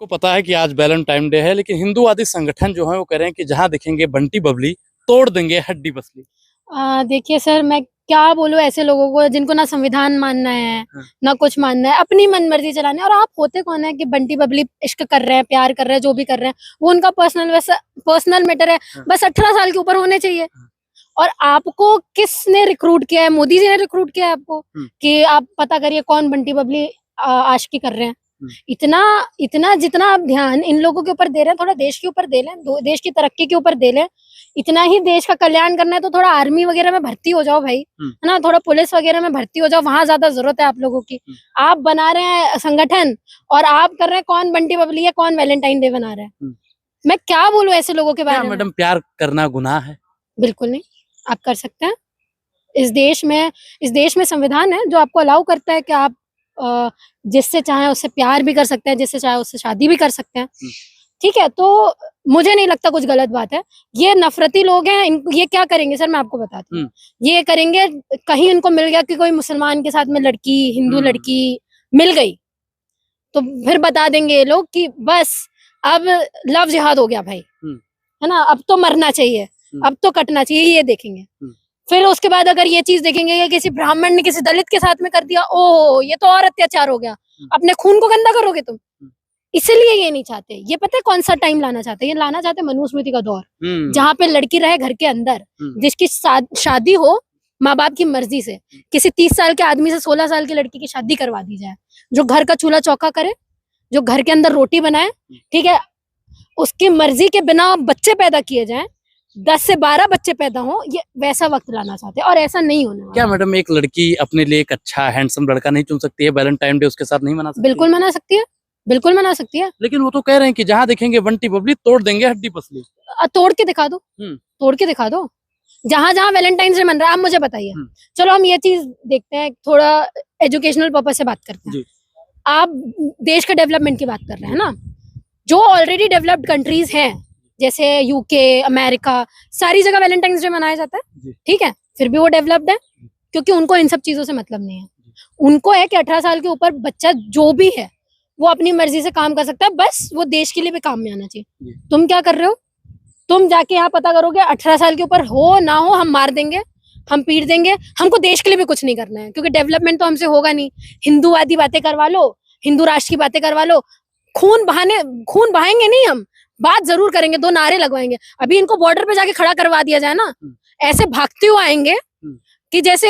को पता है कि आज वैलेंटाइन डे है, लेकिन हिंदूवादी संगठन जो है वो कह रहे हैं कि जहां दिखेंगे बंटी बबली तोड़ देंगे हड्डी पसली। देखिए सर, मैं क्या बोलूं ऐसे लोगों को जिनको ना संविधान मानना है ना कुछ मानना है, अपनी मनमर्जी चलाना है। और आप होते कौन है कि बंटी बबली इश्क कर रहे हैं, प्यार कर रहे हैं, जो भी कर रहे हैं वो उनका पर्सनल मैटर है। बस 18 साल के ऊपर होने चाहिए। और आपको किसने रिक्रूट किया है? मोदी जी ने रिक्रूट किया है आपको कि आप पता करिए कौन बंटी बबली आशिकी कर रहे हैं। इतना इतना जितना आप ध्यान इन लोगों के ऊपर दे रहे हैं, थोड़ा देश के ऊपर दे लें, देश की तरक्की के ऊपर दे लें। इतना ही देश का कल्याण करना है तो थोड़ा आर्मी वगैरह में भर्ती हो जाओ भाई, है ना। थोड़ा पुलिस वगैरह में भर्ती हो जाओ, वहां ज्यादा जरूरत है आप लोगों की। आप बना रहे हैं संगठन और आप कर रहे हैं कौन बंटी बबली है, कौन वैलेंटाइन डे बना रहा है। मैं क्या बोलूं ऐसे लोगों के बारे में। मैडम, प्यार करना गुनाह है? बिल्कुल नहीं, आप कर सकते हैं। इस देश में संविधान है जो आपको अलाउ करता है कि आप जिससे चाहे उससे प्यार भी कर सकते हैं, जिससे चाहे उससे शादी भी कर सकते हैं। ठीक है, तो मुझे नहीं लगता कुछ गलत बात है। ये नफरती लोग हैं, ये क्या करेंगे सर, मैं आपको बताती हूँ। ये करेंगे, कहीं इनको मिल गया कि कोई मुसलमान के साथ में लड़की, हिंदू लड़की मिल गई, तो फिर बता देंगे ये लोग कि बस अब लव जिहाद हो गया भाई, है ना, अब तो मरना चाहिए, अब तो कटना चाहिए, ये देखेंगे। फिर उसके बाद अगर ये चीज देखेंगे कि किसी ब्राह्मण ने किसी दलित के साथ में कर दिया, ओ ये तो और अत्याचार हो गया, अपने खून को गंदा करोगे तुम। इसलिए ये नहीं चाहते। ये पता है कौन सा टाइम लाना चाहते हैं? ये लाना चाहते हैं मनुस्मृति का दौर, जहाँ पे लड़की रहे घर के अंदर, जिसकी शादी हो माँ बाप की मर्जी से। किसी 30 साल के आदमी से 16 साल की लड़की की शादी करवा दी जाए, जो घर का चूल्हा चौका करे, जो घर के अंदर रोटी बनाए, ठीक है, उसकी मर्जी के बिना बच्चे पैदा किए जाएं, 10 से 12 बच्चे पैदा हो, ये वैसा वक्त लाना चाहते हैं। और ऐसा नहीं होने वाला। क्या मैडम एक लड़की अपने लिए एक अच्छा हैंडसम लड़का नहीं चुन सकती है? वैलेंटाइन डे उसके साथ नहीं मना सकती? बिल्कुल मना सकती है, बिल्कुल मना सकती है। लेकिन वो तो कह रहे हैं कि जहाँ देखेंगे बंटी बबली तोड़ देंगे हड्डी पसली। तोड़ के दिखा दो, तोड़ के दिखा दो। जहां जहां वैलेंटाइन डे मन रहा है आप मुझे बताइए। चलो हम ये चीज देखते हैं, थोड़ा एजुकेशनल पर्पज से बात करते हैं। आप देश के डेवलपमेंट की बात कर रहे हैं ना, जो ऑलरेडी डेवलप्ड कंट्रीज हैं जैसे यूके, अमेरिका, सारी जगह वैलेंटाइंस डे मनाया जाता है, ठीक है, फिर भी वो डेवलप्ड है क्योंकि उनको इन सब चीजों से मतलब नहीं है। उनको है कि 18 साल के ऊपर बच्चा जो भी है वो अपनी मर्जी से काम कर सकता है, बस वो देश के लिए भी काम में आना चाहिए। तुम क्या कर रहे हो? तुम जाके यहाँ पता करोगे 18 साल के ऊपर हो ना हो, हम मार देंगे, हम पीट देंगे। हमको देश के लिए भी कुछ नहीं करना है क्योंकि डेवलपमेंट तो हमसे होगा नहीं। हिंदूवादी बातें करवा लो, हिंदू राष्ट्र की बातें करवा लो, खून बहाएंगे नहीं, हम बात जरूर करेंगे, 2 नारे लगवाएंगे। अभी इनको बॉर्डर पे जाके खड़ा करवा दिया जाए ना, ऐसे भागते हुए आएंगे कि जैसे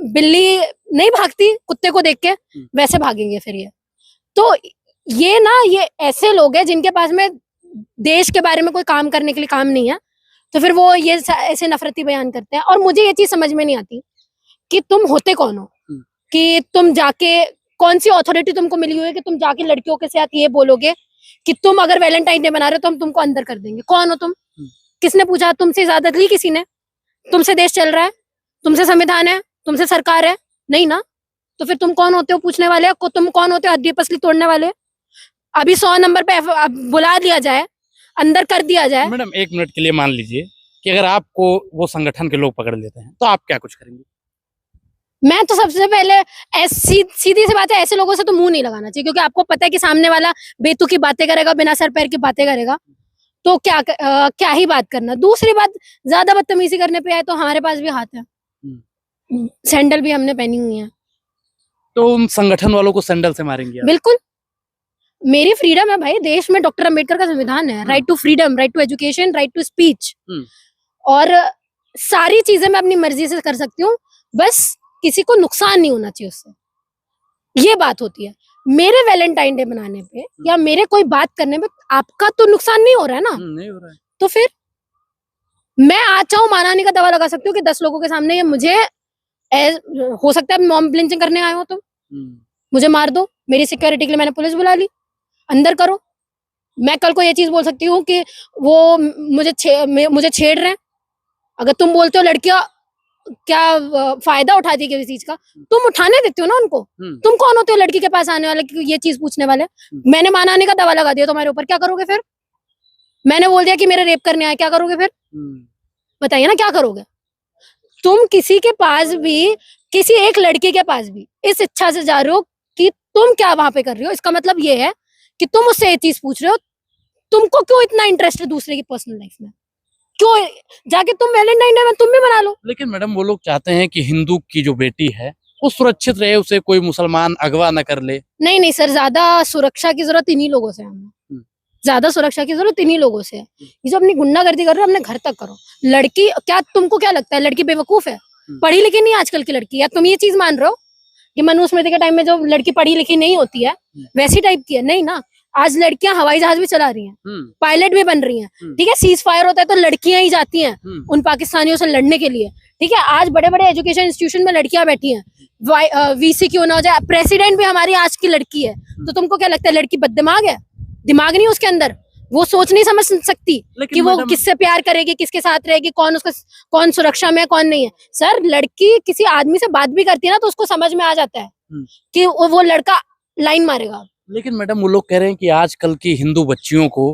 बिल्ली नहीं भागती कुत्ते को देख के, वैसे भागेंगे फिर ये। तो ये ऐसे लोग हैं जिनके पास में देश के बारे में कोई काम करने के लिए काम नहीं है, तो फिर वो ये ऐसे नफरती बयान करते हैं। और मुझे ये चीज समझ में नहीं आती कि तुम होते कौन हो, कि तुम जाके कौन सी अथॉरिटी तुमको मिली हुई है कि तुम जाके लड़कियों के साथ ये बोलोगे कि तुम अगर वैलेंटाइन डे बना रहे हो तो हम तुमको अंदर कर देंगे। कौन हो तुम? किसने पूछा? तुमसे इजाजत ली किसी ने? तुमसे देश चल रहा है? तुमसे संविधान है? तुमसे सरकार है? नहीं ना। तो फिर तुम कौन होते हो पूछने वाले? तुम कौन होते हो हड्डी पसली तोड़ने वाले? अभी 100 नंबर पे बुला दिया जाए, अंदर कर दिया जाए। मैडम 1 मिनट के लिए मान लीजिए कि अगर आपको वो संगठन के लोग पकड़ लेते हैं तो आप क्या कुछ करेंगे? मैं तो सबसे पहले सीधी सी बात है, ऐसे लोगों से तो मुंह नहीं लगाना चाहिए क्योंकि आपको पता है कि सामने वाला बेतुकी बातें करेगा, बिना सर पैर की बातें करेगा, तो क्या ही बात करना। दूसरी बात, ज्यादा बदतमीजी करने पे आए तो हमारे पास भी हाथ है, सैंडल भी हमने पहनी हुई है। तो उन संगठन वालों को सैंडल से मारेंगे आप? बिल्कुल, मेरी फ्रीडम है भाई। देश में डॉक्टर अंबेडकर का संविधान है, right to freedom, right to education, right to speech, और सारी चीजें मैं अपनी मर्जी से कर सकती हूँ, बस किसी को नुकसान नहीं होना चाहिए उससे। ये बात होती है। मेरे वैलेंटाइन डे मनाने पे या मेरे कोई बात करने पे आपका तो नुकसान नहीं हो रहा है ना। नहीं हो रहा है। तो फिर मैं आज चाहूँ मानाने का दावा लगा सकती हूँ कि 10 लोगों के सामने ये मुझे हो सकता है मॉब लिंचिंग करने आए हो, तो मुझे मार दो, मेरी सिक्योरिटी के लिए मैंने पुलिस बुला ली, अंदर करो। मैं कल को ये चीज बोल सकती हूँ कि वो मुझे छेड़ रहे हैं। अगर तुम बोलते हो लड़कियां क्या फायदा उठाती है किसी चीज का, तुम उठाने देते हो ना उनको। तुम कौन होते हो लड़की के पास आने वाले, ये चीज पूछने वाले? मैंने मानाने का दावा लगा दिया तुम्हारे ऊपर, क्या करोगे फिर? मैंने बोल दिया कि मेरे रेप करने आए, क्या करोगे फिर? बताइए ना, क्या करोगे? तुम किसी के पास भी, किसी एक लड़की के पास भी इस इच्छा से जा रहे हो कि तुम क्या वहां पे कर रही हो, इसका मतलब ये है कि तुम उससे ये चीज पूछ रहे हो, तुमको क्यों इतना इंटरेस्ट है दूसरे की पर्सनल लाइफ में, क्यों जाके तुम वैलेंटाइन डे में तुम भी मना लो। लेकिन मैडम वो लोग चाहते हैं कि हिंदू की जो बेटी है वो सुरक्षित रहे, उसे कोई मुसलमान अगवा न कर ले। नहीं नहीं सर, ज्यादा सुरक्षा की जरूरत इन्हीं लोगों से है हमें, ज्यादा सुरक्षा की जरूरत इन्हीं लोगों से है। ये जो अपनी गुंडागर्दी कर रहे हो अपने घर तक करो। लड़की क्या, तुमको क्या लगता है लड़की बेवकूफ है, पढ़ी लिखी नहीं आजकल की लड़की, या तुम ये चीज मान रहे हो कि मनुस्मृति के टाइम में जो लड़की पढ़ी लिखी नहीं होती है वैसी टाइप की है? नहीं ना, आज लड़कियां हवाई जहाज भी चला रही हैं, पायलट भी बन रही हैं, ठीक है। सीज फायर होता है तो लड़कियां ही जाती हैं उन पाकिस्तानियों से लड़ने के लिए, ठीक है। आज बड़े बड़े एजुकेशन इंस्टीट्यूशन में लड़कियां बैठी हैं, वीसी क्यों ना हो जाए, प्रेसिडेंट भी हमारी आज की लड़की है। तो तुमको क्या लगता है लड़की बददिमाग है? दिमाग नहीं उसके अंदर, वो सोच नहीं समझ सकती कि वो किससे प्यार करेगी, किसके साथ रहेगी, कौन सुरक्षा में है, कौन नहीं है। सर लड़की किसी आदमी से बात भी करती है ना तो उसको समझ में आ जाता है कि वो लड़का लाइन मारेगा। लेकिन मैडम वो लोग कह रहे हैं कि आजकल की हिंदू बच्चियों को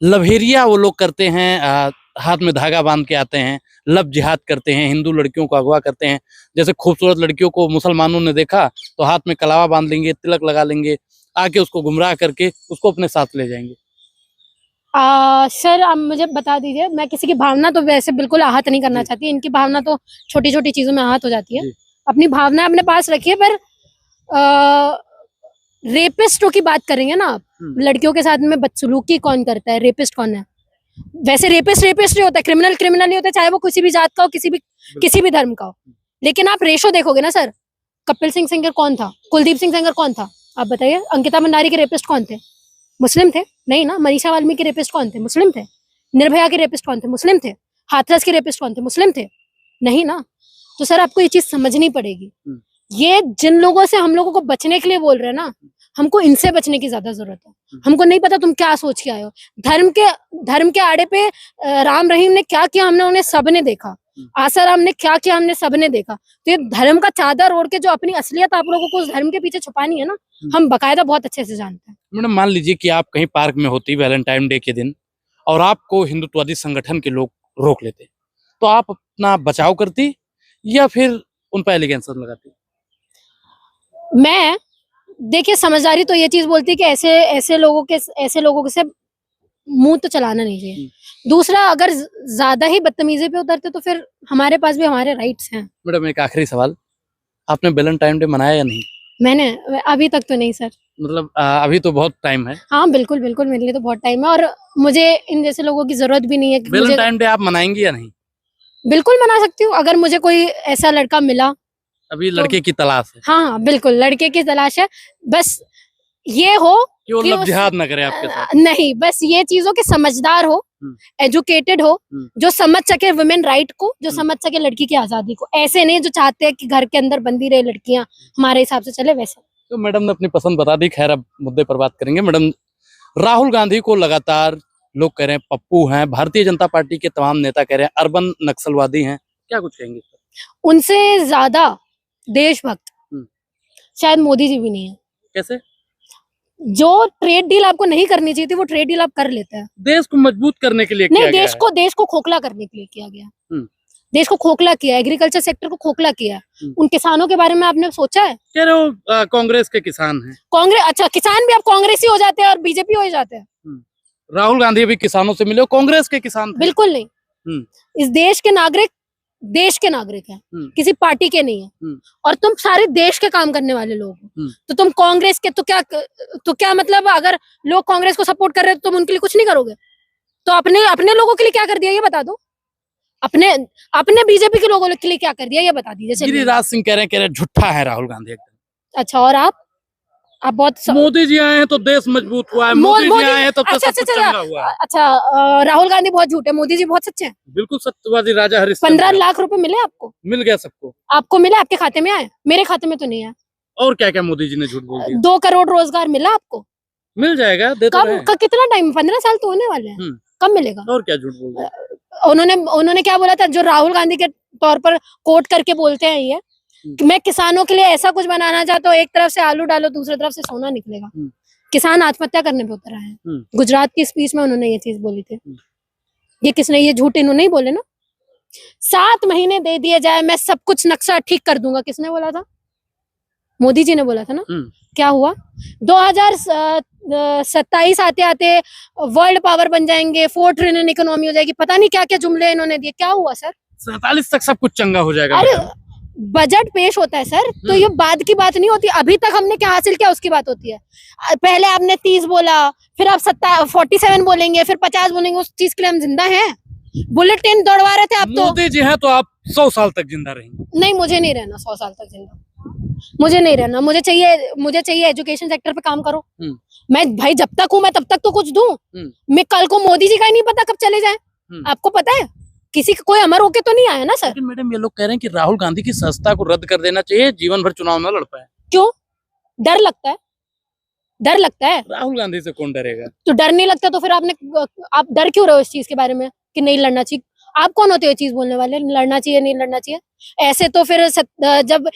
लभेरिया वो लोग करते हैं, हाथ में धागा बांध के आते हैं, लब जिहाद करते हैं, हिंदू लड़कियों को अगवा करते हैं। जैसे खूबसूरत लड़कियों को मुसलमानों ने देखा तो हाथ में कलावा बांध लेंगे, तिलक लगा लेंगे, आके उसको गुमराह करके उसको अपने साथ ले जाएंगे। सर आप मुझे बता दीजिए, मैं किसी की भावना तो वैसे बिल्कुल आहत नहीं करना चाहती, इनकी भावना तो छोटी छोटी चीजों में आहत हो जाती है। अपनी भावना अपने पास रखिए, पर रेपिस्टों की बात करेंगे ना आप, लड़कियों के साथ में बदसलूकी कौन करता है, रेपिस्ट कौन है? वैसे रेपिस्ट ही होता है, क्रिमिनल नहीं होता, चाहे वो किसी भी जात का हो, किसी भी धर्म का हो। लेकिन आप रेशो देखोगे ना सर, कपिल सिंह सेंगर कौन था, कुलदीप सिंह सेंगर कौन था, आप बताइए। अंकिता भंडारी के रेपिस्ट कौन थे? मुस्लिम थे? नहीं ना। मनीषा वाल्मीकि के रेपिस्ट कौन थे? मुस्लिम थे। निर्भया के रेपिस्ट कौन थे? मुस्लिम थे। हाथरस के रेपिस्ट कौन थे? मुस्लिम थे। नहीं ना। तो सर आपको ये चीज समझनी पड़ेगी। ये जिन लोगों से हम लोगों को बचने के लिए बोल रहे हैं ना, हमको इनसे बचने की ज्यादा जरूरत है। हमको नहीं पता तुम क्या सोच के आए हो। धर्म के आड़े पे राम रहीम ने क्या किया, हमने उन्हें सबने देखा। आसाराम ने क्या किया, हमने सबने देखा। तो ये धर्म का चादर ओढ़ के जो अपनी असलियत आप लोगों को उस धर्म के पीछे छुपानी है ना, हम बकायदा बहुत अच्छे से जानते हैं। मैडम मान लीजिए कि आप कहीं पार्क में होती वैलेंटाइन डे के दिन और आपको हिंदुत्ववादी संगठन के लोग रोक लेते, तो आप अपना बचाव करती या फिर उन पर एलिगेंशन लगाती? मैं देखिए, समझदारी तो ये चीज बोलती है कि ऐसे लोगों से मुंह तो चलाना नहीं चाहिए। दूसरा, अगर ज्यादा ही बदतमीजी पे उतरते तो फिर हमारे पास भी हमारे राइट्स हैं। मैडम एक आखिरी सवाल, आपने वैलेंटाइन डे मनाया या नहीं? मैंने अभी तक तो नहीं सर। मतलब अभी तो बहुत टाइम है। हाँ बिल्कुल बिल्कुल, मेरे लिए तो बहुत टाइम है, और मुझे इन जैसे लोगों की जरूरत भी नहीं है। वैलेंटाइन डे आप मनाएंगी या नहीं? बिल्कुल मना सकती हूँ, अगर मुझे कोई ऐसा लड़का मिला। अभी लड़के की तलाश है? हाँ बिल्कुल, लड़के की तलाश है। बस ये हो कि वो लब जिहाद ना करे आपके साथ। नहीं, बस ये चीजों के समझदार हो, एजुकेटेड हो, जो समझ सके वुमेन राइट को, जो समझ सके लड़की की आजादी को। ऐसे नहीं जो चाहते हैं कि घर के अंदर बंदी रहे लड़कियां, हमारे हिसाब से चले वैसे। तो मैडम ने अपनी पसंद बता दी। खैर अब मुद्दे पर बात करेंगे। मैडम, राहुल गांधी को लगातार लोग कह रहे हैं पप्पू हैं, भारतीय जनता पार्टी के तमाम नेता कह रहे हैं अर्बन नक्सलवादी हैं, क्या कुछ कहेंगे? उनसे ज्यादा देशभक्त शायद मोदी जी भी नहीं है। कैसे? जो ट्रेड डील आपको नहीं करनी चाहिए थी वो ट्रेड डील आप कर लेते हैं। देश को मजबूत करने के लिए नहीं, देश को खोखला करने के लिए किया गया। देश को खोखला किया, एग्रीकल्चर सेक्टर को खोखला किया। उन किसानों के बारे में आपने सोचा है? कह रहे हो कांग्रेस के किसान हैं। कांग्रेस, अच्छा किसान भी आप कांग्रेसी हो जाते हैं और बीजेपी हो जाते हैं। राहुल गांधी भी किसानों से मिले, कांग्रेस के किसान थे। बिल्कुल नहीं। इस देश के नागरिक हैं, किसी पार्टी के नहीं है। और तुम सारे देश के काम करने वाले लोग हो। तो तुम कांग्रेस के तो क्या मतलब, अगर लोग कांग्रेस को सपोर्ट कर रहे हो तो तुम उनके लिए कुछ नहीं करोगे? तो अपने लोगों के लिए क्या कर दिया ये बता दो। अपने बीजेपी के लोगों के लिए क्या कर दिया ये बता दीजिए। गिरिराज सिंह कह रहे हैं झूठा है राहुल गांधी एकदम। अच्छा, और आप बहुत मोदी जी आए हैं तो देश मजबूत हुआ है, मोदी जी आए हैं तो सब कुछ चंगा हुआ है। अच्छा, राहुल गांधी बहुत झूठे, मोदी जी बहुत सच्चे हैं। बिल्कुल सत्यवादी राजा हरिश्चंद्र। 15 लाख रुपए मिले आपको? मिल गया सबको। आपको मिले? आपके खाते में आए? मेरे खाते में तो नहीं आया। और क्या क्या मोदी जी ने झूठ बोल दिया? 2 करोड़ रोजगार मिला आपको? मिल जाएगा, दे तो रहे हैं। कितना टाइम? 15 साल तो होने वाले हैं। कब मिलेगा? और क्या झूठ बोल दिया? उन्होंने क्या बोला था, जो राहुल गांधी के तौर पर कोट करके बोलते हैं ये, कि मैं किसानों के लिए ऐसा कुछ बनाना चाहता हूँ, एक तरफ से आलू डालो दूसरी तरफ से सोना निकलेगा। किसान आत्महत्या करने पे उतर आए हैं। गुजरात की स्पीच में उन्होंने ये चीज बोली थी। ये किसने, ये झूठ इन्होंने ही बोले ना। 7 महीने दे दिए जाए, मैं सब कुछ नक्शा ठीक कर दूंगा, किसने बोला था? मोदी जी ने बोला था ना। क्या हुआ? 2027 आते आते वर्ल्ड पावर बन जाएंगे, 4 ट्रिलियन इकोनॉमी हो जाएगी, पता नहीं क्या क्या जुमले इन्होंने दिए। क्या हुआ सर? 47 तक सब कुछ चंगा हो जाएगा। अरे बजट पेश होता है सर, तो ये बाद की बात नहीं होती। अभी तक हमने क्या हासिल किया उसकी बात होती है। पहले आपने 30 बोला, फिर आप 47 बोलेंगे, फिर 50 बोलेंगे। उस चीज के लिए हम जिंदा हैं? बुलेट ट्रेन दौड़वा रहे थे आप तो। मोदी जी हैं तो आप 100 साल तक जिंदा रहेंगे। नहीं, मुझे नहीं रहना 100 साल तक जिंदा। मुझे नहीं रहना। मुझे चाहिए एजुकेशन सेक्टर पे काम करो। मैं भाई जब तक हूँ मैं तब तक तो कुछ दूं। मैं कल को मोदी जी का ही नहीं पता कब चले जाए। आपको पता है किसी का कोई अमर होके तो नहीं आया ना सर। लेकिन मैडम ये लोग कह रहे हैं कि राहुल गांधी की संस्था को रद्द कर देना चाहिए, जीवन भर चुनाव न लड़ पाए। क्यों? डर लगता है? डर लगता है? राहुल गांधी से कौन डरेगा? तो डर नहीं लगता तो फिर आप डर क्यों रहे हो इस चीज के बारे में कि नहीं लड़ना चाहिए? आप कौन होते हो ये चीज बोलने वाले? लड़ना चाहिए नहीं लड़ना चाहिए? ऐसे तो फिर जब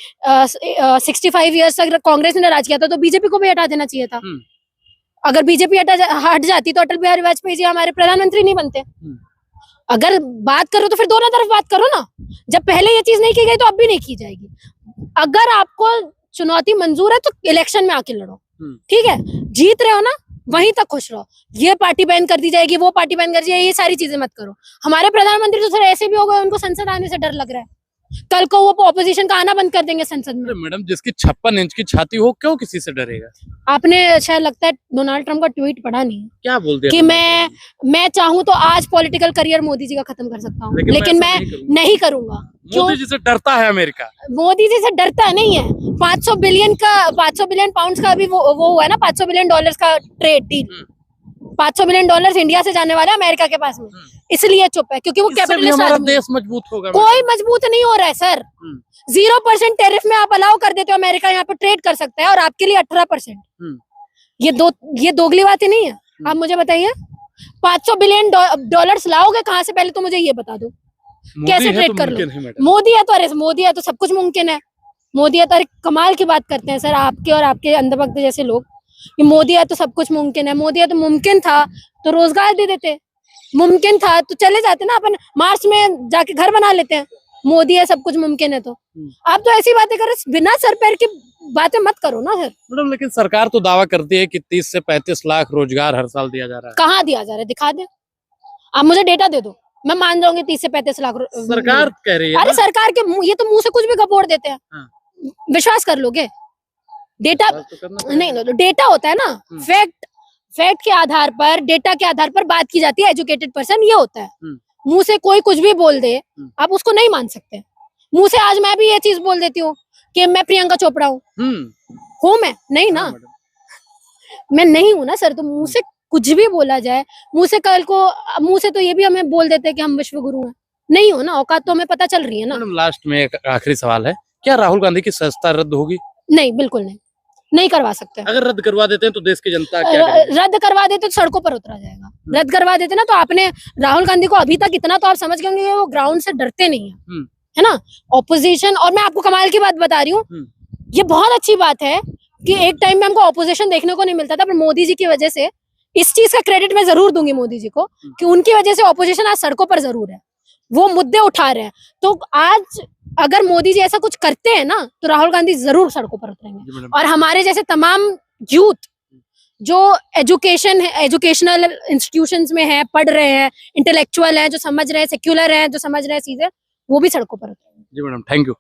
65 ईयर्स तक कांग्रेस ने राज किया था तो बीजेपी को भी हटा देना चाहिए था। अगर बीजेपी हट जाती तो अटल बिहारी वाजपेयी जी हमारे प्रधानमंत्री नहीं बनते। अगर बात करो तो फिर दोनों तरफ बात करो ना। जब पहले ये चीज नहीं की गई तो अब भी नहीं की जाएगी। अगर आपको चुनौती मंजूर है तो इलेक्शन में आके लड़ो, ठीक है? जीत रहे हो ना, वहीं तक खुश रहो। ये पार्टी बैन कर दी जाएगी, वो पार्टी बैन कर दी जाएगी, ये सारी चीजें मत करो। हमारे प्रधानमंत्री तो सर ऐसे भी हो गए, उनको संसद आने से डर लग रहा है। कल को वो ऑपोजिशन का आना बंद कर देंगे संसद में। मैडम जिसकी 56 इंच की छाती हो क्यों किसी से डरेगा? आपने शायद लगता है डोनाल्ड ट्रम्प का ट्वीट पढ़ा नहीं है। क्या बोल दिया? कि मैं चाहूँ तो आज पॉलिटिकल करियर मोदी जी का खत्म कर सकता हूँ, लेकिन मैं नहीं करूंगा। मोदी जी से डरता है अमेरिका। मोदी जी से डरता नहीं है। 500 बिलियन पाउंड का अभी वो हुआ है ना, $500 बिलियन का ट्रेड डील। $500 बिलियन इंडिया से जाने वाला है अमेरिका के पास में, इसलिए चुप है क्योंकि वो कैपिटलिस्ट हमारा देश मजबूत होगा। कोई मजबूत नहीं हो रहा है सर। 0% टैरिफ में आप अलाउ कर देते हो, अमेरिका यहाँ पे ट्रेड कर सकता है और आपके लिए 18%। ये दोगली बात ही नहीं है। आप मुझे बताइए $500 बिलियन लाओगे कहाँ से? पहले तो मुझे ये बता दो कैसे ट्रेड कर लो। मोदी है तो अरे मोदी है तो सब कुछ मुमकिन है। मोदी है तो अरे कमाल की बात करते हैं सर आपके और आपके अंधभक्त जैसे लोग। कि मोदी है तो सब कुछ मुमकिन है। मोदी है तो मुमकिन था तो रोजगार दे देते, मुमकिन था तो चले जाते ना, अपन मार्च में जाके घर बना लेते हैं। मोदी है सब कुछ मुमकिन है तो आप तो ऐसी बातें कर रहे, बिना सर पैर की बातें मत करो ना सर। मैडम लेकिन सरकार तो दावा करती है कि 30 से 35 लाख रोजगार हर साल दिया जा रहा है। कहाँ दिया जा रहा है? दिखा दे। आप मुझे डेटा दे दो, मैं मान जाऊंगी 30 से 35 लाख। सरकार कह रही है। अरे सरकार के ये तो मुंह से कुछ भी गपोड़ देते हैं। विश्वास कर लोगे? डेटा नहीं, डेटा होता है ना, फैक्ट के आधार पर, डेटा के आधार पर बात की जाती है। एजुकेटेड पर्सन ये होता है। मुंह से कोई कुछ भी बोल दे, आप उसको नहीं मान सकते। मुंह से आज मैं भी ये चीज बोल देती हूँ कि मैं प्रियंका चोपड़ा हूँ। मैं नहीं ना, मैं नहीं हूँ ना सर। तो मुंह से कुछ भी बोला जाए, मुंह से कल को मुंह से तो ये भी हमें बोल देते हैं कि हम विश्व गुरु हैं। नहीं हो ना, औकात तो हमें पता चल रही है ना। लास्ट में एक आखिरी सवाल है, क्या राहुल गांधी की संस्था रद्द होगी? नहीं, बिल्कुल नहीं करवा सकते। अगर रद्द करवा देते हैं तो देश की जनता क्या करेगी? रद्द करवा देते तो सड़कों पर उतरा जाएगा। रद्द करवा देते ना तो आपने राहुल गांधी को अभी तक इतना तो आप समझ गए होंगे, वो ग्राउंड से डरते नहीं है ना। ऑपोजिशन, और मैं आपको कमाल की बात बता रही हूँ, ये बहुत अच्छी बात है कि एक टाइम में हमको ऑपोजिशन देखने को नहीं मिलता था, पर मोदी जी की वजह से, इस चीज का क्रेडिट मैं जरूर दूंगी मोदी जी को कि उनकी वजह से ऑपोजिशन आज सड़कों पर जरूर है, वो मुद्दे उठा रहे हैं। तो आज अगर मोदी जी ऐसा कुछ करते हैं ना तो राहुल गांधी जरूर सड़कों पर उतरेंगे। और हमारे जैसे तमाम यूथ जो एजुकेशनल इंस्टीट्यूशंस में है, पढ़ रहे हैं, इंटेलेक्चुअल है, जो समझ रहे हैं, सेक्युलर है, जो समझ रहे हैं चीजें, वो भी सड़कों पर उतरेंगे। जी मैडम, थैंक यू।